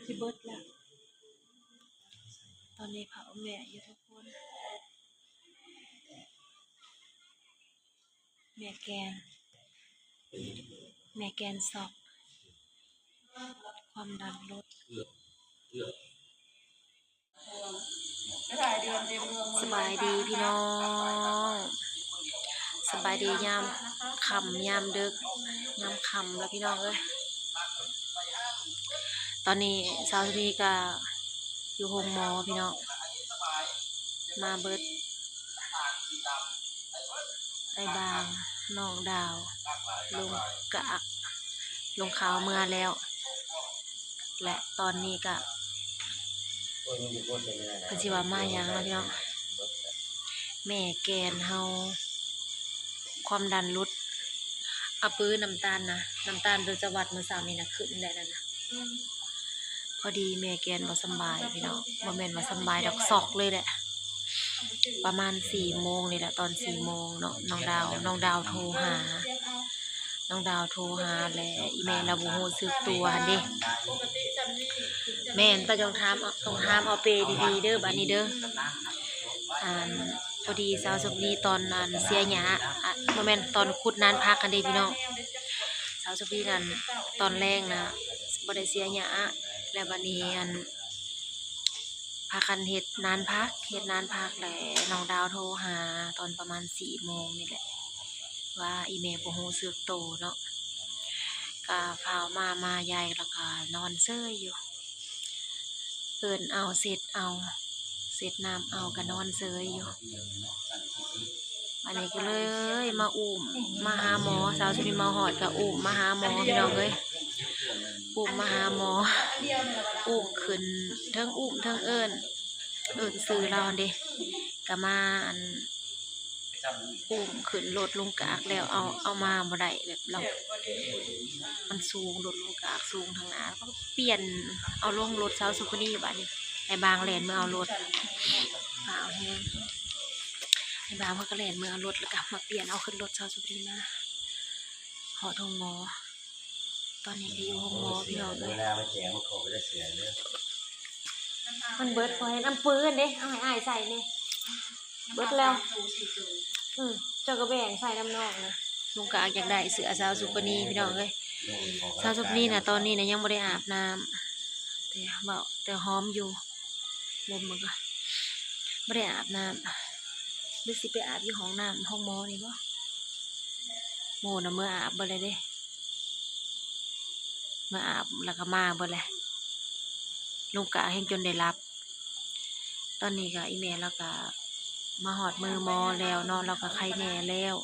สิเบิดแล้วตอนนี้เผาแม่อยู่ทุกคนแม่แกนซอกความดันลดสบายดีพี่น้องสบายดียามค่ำยามดึกยามค่ำแล้วพี่น้องเอ้ยตอนนี้สาวนีก็อยู่โรงหมอพี่น้องมาเบิดไอ้บางน้องดาวลงกะอักลงขาวเมื่อแล้ว และตอนนี้ก็เป็นสิว่ามาอย่างแล้วพี่น้องแม่แกนเฮาความดันลดเอาปื้อน้ำตาลนะน้ำตาลโดยจะวัดเมื่อเช้านี้นะขึ้นได้แล้วนะพอดีแม่แกนบ่สบายพี่น้องบ่แม่นว่าสบายดอกซอกเลยแหละประมาณ4 โมงนี่แหละตอน4 โมงเนาะน้องดาวโทรหาและอีแม่เราบ่ฮู้สึกตัวหั่นเด้แม่นต้องถามเอาเปดีๆเด้อบัดนี้เด้อพอดีสาวสุนีตอนนั้นเสียหญ้าบ่แม่นตอนขุดนานพักกันเด้พี่น้องสาวสุนีนั้นตอนแรกนะบ่ได้เสียหญ้าแล้วบัดนี้พากันเฮ็ดนานพักแล้วน้องดาวโทรหาตอนประมาณ4 โมงนี่แหละว่าอีแม่บ่ฮู้สึกตัวเนาะก็พามายายแล้วก็นอนเซ้ยอยู่เอิ้นเอาเสร็จน้ำเอาก็นอนเซ้ยอยู่อันนี้ก็เลยมาอุ้มมาหาหมอสาวสุนีมาฮอดก็อุ้มมาหาหมอพี่น้องเอ้ยอุ้มมาหาหมออุ้มขึ้นเทิงอุ้มเทิงเอิ้นซื้อเราเด้ก็มาอุ้มขึ้นรถลงกากแล้วเอามาบ่ได้แบบเรามันสูงรถลงกากสูงทางหน้าก็เปลี่ยนเอาลงรถสาวสุนีบัดนี้ไอ้บางแล่นมาเอารถฝ่าเอาแฮงไอ้บางเพิ่นก็แล่นมาเอารถแล้วก็มาเปลี่ยนเอาขึ้นรถสาวสุนีมาหอดโรงหมอตอนนี้ก็อยู่โรงหมอพี่น้องเอ้ยเวลามาแจกมันขอไปได้เสียเด้อมันเบิดพอให้น้ำปื้นเด้เอาให้อ้ายใส่นี่เบิดแล้วเจ้าก็แบ่งใส่น้ำนอกนะลุงกากอยากได้เสื้อสาวสุปนีพี่น้องเอ้ยสาวสุปนีน่ะตอนนี้น่ะยังบ่ได้อาบน้ำแต่หอมอยู่ลมมันก็บ่ได้อาบน้ำหรือสิไปอาบอยู่ห้องน้ำห้องหมอนี่บ่โมน่ะเมื่ออาบบ่เลยเด้มาอาบแล้วก็มาเบิดแหละลุงกะเฮงจนได้รับตอนนี้ก็อีแม่แล้วก็มาหอดมือหมอแล้วเนาะเราก็ไข้แน่แล้ว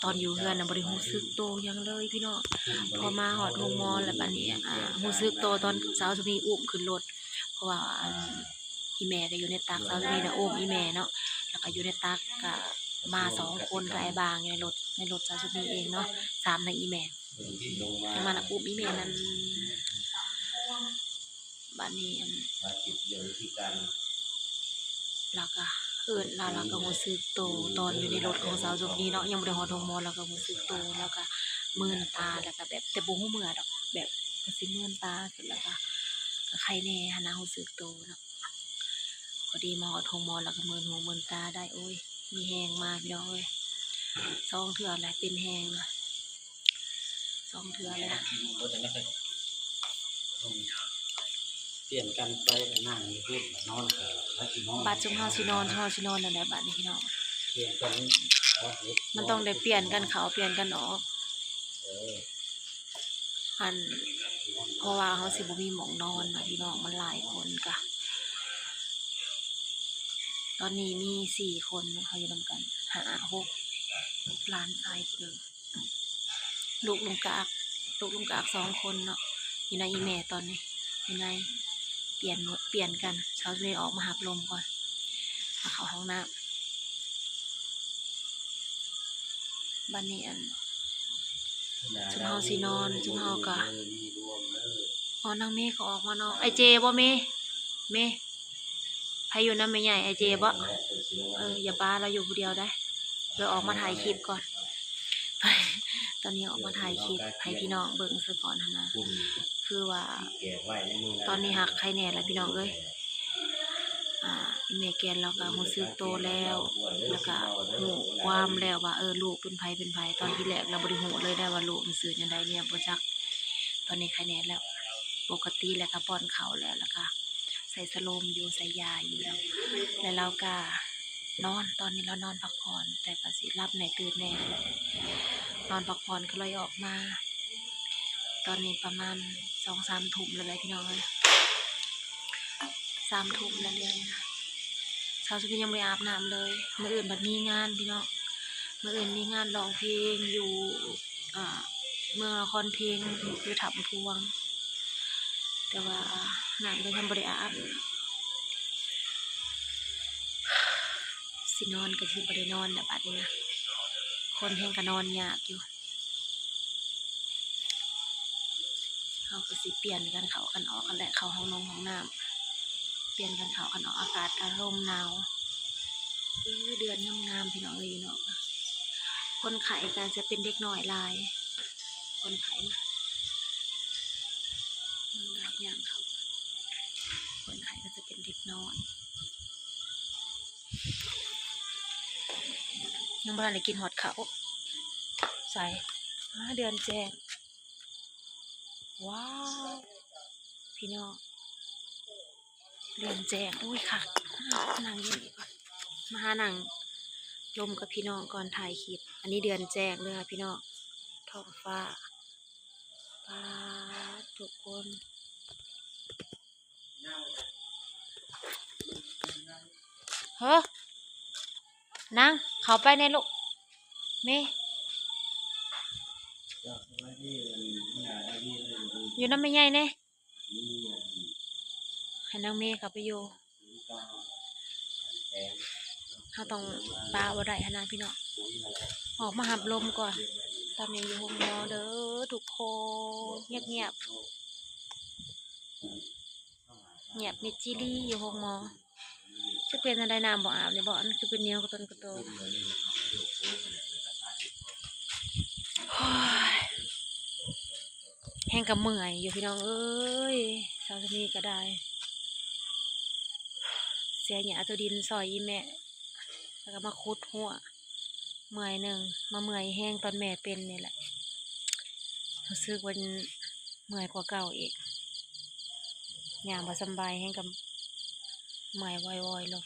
ตอนอยู่เฮือนน่ะบ่ได้รู้สึกโตยังเลยพี่น้องพอมาหอดโรงหมอแล้วบัดนี้รู้สึกโตตอนสาวสุนีอุ้มขึ้นรถเพราะว่าอีแม่ก็อยู่ในตักสาวสุนีน่ะอุ้มอีแม่เนาะแล้วก็อยู่ในตักก็มา2 คนกับไอ้บางอยู่ในรถสาวสุนีเองเนาะ3ในอีแม่ยังมาอุ้มอีแม่นั้นบัดนี้แล้วก็แล้วก็รู้สึกโตตอนอยู่ในรถของสาวสุนีเนาะยังบ่ได้ฮอดโรงหมอแล้วก็รู้สึกโตแล้วก็มื่นตาแล้วก็แบบแต่บ่ฮู้เมื่อดอกแบบก็สิมื่นตาขึ้นแล้วก็ไข้แน่หันน่ะรู้สึกโตเนาะพอดีมาฮอดโรงหมอแล้วก็มื่นหูมื่นตาได้โอ้ยมีแฮงมาพี่น้องเอ้ย2 เทื่อแล้วเป็นแฮงนะ2 เทื่อแล้วเปลี่ยนกันไปนั่งอยู่พื้นนอนแล้วสินอนบัดจุมเฮาสินอนนั่นแหละบัดนี้พี่น้องเปลี่ยนกันมันต้องได้เปลี่ยนกันเข้าเปลี่ยนกันออกเพราะว่าเฮาสิบ่มีหม้องนอนนะพี่น้องมันหลายคนกะตอนนี้มี4 คนเขาอยู่นำกัน5 6หลานชายผู้นึงลูกลุงกาก2 คนเนาะอยู่ในอีแม่ตอนนี้อยู่ในเปลี่ยนกันเช้าเลยออกมาหับลมก่อนมาเข้าห้องน้ำบัดนี้จุมเฮาสินอนจุมเฮาก็นางเมย์ก็ออกมานอนไอเจบ่เมใครอยู่นำแม่ใหญ่ไอเจบ่อย่าป้าเราอยู่ผู้เดียวได้เราออกมาถ่ายคลิปก่อน ตอนนี้ออกมาถ่ายคลิปให้พี่น้องเบิ่งซะก่อนหั้นนะ คุณ คือว่า แก่ไว้ในมือ ตอนนี้หักใครแน่ล่ะพี่น้องเอ้ยอีเมแกนเราก็รู้สึกโตแล้ว แล้วก็รู้ความแล้วว่าลูกเป็นไผตอนที่แรกเราบ่ได้รู้เลยได้ว่าลูกมันซื่อจังไดเนี่ยบ่จักตอนนี้ใครแน่แล้ว ปกติแล้วก็ป้อนข้าวแล้วก็ใส่สโลมอยู่ใส่ยาอยู่แล้วเราก็นอนตอนนี้เรานอนพักผ่อนแต่ก็สิรับแหน่ตื่นแหน่นอนพักผ่อนก็เลยออกมา ตอนนี้ประมาณ 2-3 ทุ่มแล้วแหละพี่น้องเอ้ย3 ทุ่มแล้วเลยนะเช้าสุดยังไม่อาบน้ำเลยมื้ออื่นบัดมีงานพี่น้องมื้ออื่นมีงานร้องเพลงอยู่เมืองละครเพลงอยู่ถ้ำพวงแต่ว่าน้ำก็ยังบ่ได้อาบสินอนก็สิบ่ได้นอนแล้วบัดนี้นะคนแห่งก็นอนยากอยู่เขาก็สิเปลี่ยนกันเข้ากันออกกันแหละเข้าห้องน้ำเปลี่ยนกันเข้ากันออกอากาศก็ลมหนาวเดือนงามๆพี่น้องเอ้ยเนาะคนไข้ก็จะเป็นเด็กน้อยหลายคนไข้นะมันหลายอย่างเขาคนไข้ก็จะเป็นเด็กน้อยยังบ่ทันได้กินฮอดข้าวใส่เดือนแจ้งว้าวพี่น้องเดือนแจ้งอุ้ยค่ะนั่งอยู่นี่ก่อนมาหานั่งลมกับพี่น้องก่อนถ่ายคลิปอันนี้เดือนแจ้งเลยค่ะพี่น้องท้องฟ้าฟ้าทุกคนเฮ้อนั่งเขาไปในลูกเมอยู่น้ำไม่ใหญ่เน่ให้นางเมเขาไปอยู่เขาต้องปลาบ่ได้ขนาดพี่น้องออกมาหับลมก่อนตอนนี้อยู่ห้องนอนเด้อทุกคนเงียบมิดจิลี่อยู่ห้องหมอจะเป็นอะไรน้ำบ่อาบเนี่ยบ่อันคือเป็นเนี้ยวกระต้นกระโตแห้งกับเมื่อยอยู่พี่น้องเอ้ยสาวจะมีก็ได้เสียหยาตัวดินซอยอีแม่แล้วก็มาคุดหัวเมื่อยหนึ่งมาเมื่อยแห้งตอนแม่เป็นนี่แหละรู้สึกวันเมื่อยกว่าเก่าอีกหยาบ่สบายแห้งกับเมื่อยวอยๆลง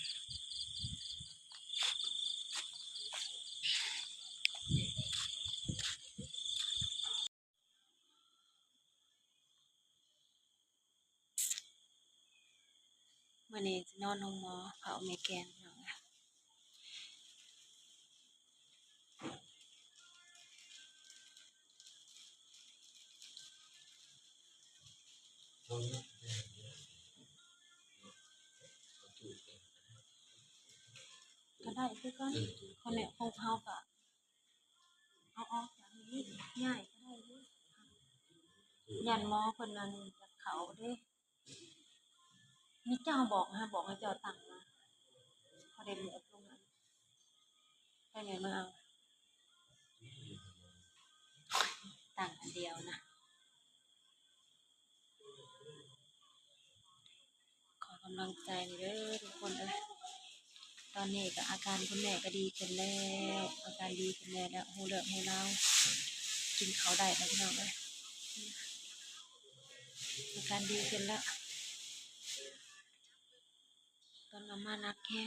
วันนี้จะนอนห้องหมอเผาเมแกนพี่น้องนะก็ได้คือก็คนเนี่ยคงเฮากะเอาออกจากนี้ง่ายก็ได้ด้วยยันหมอคนนั้นจะเขาเด้นี่เจ้าบอกให้เจ้าตั้งมาพอได้เหลือตรงนั้นไปไหนมาเอาตั้งอันเดียวนะขอกำลังใจเด้อทุกคนตอนนี้ก็อาการคุณแม่ก็ดีขึ้นแล้วอาการดีขึ้นแล้วหูเลือดหูเล่ากินเขาได้แล้วพี่น้องอาการดีขึ้นแล้วตอนอามานักแค่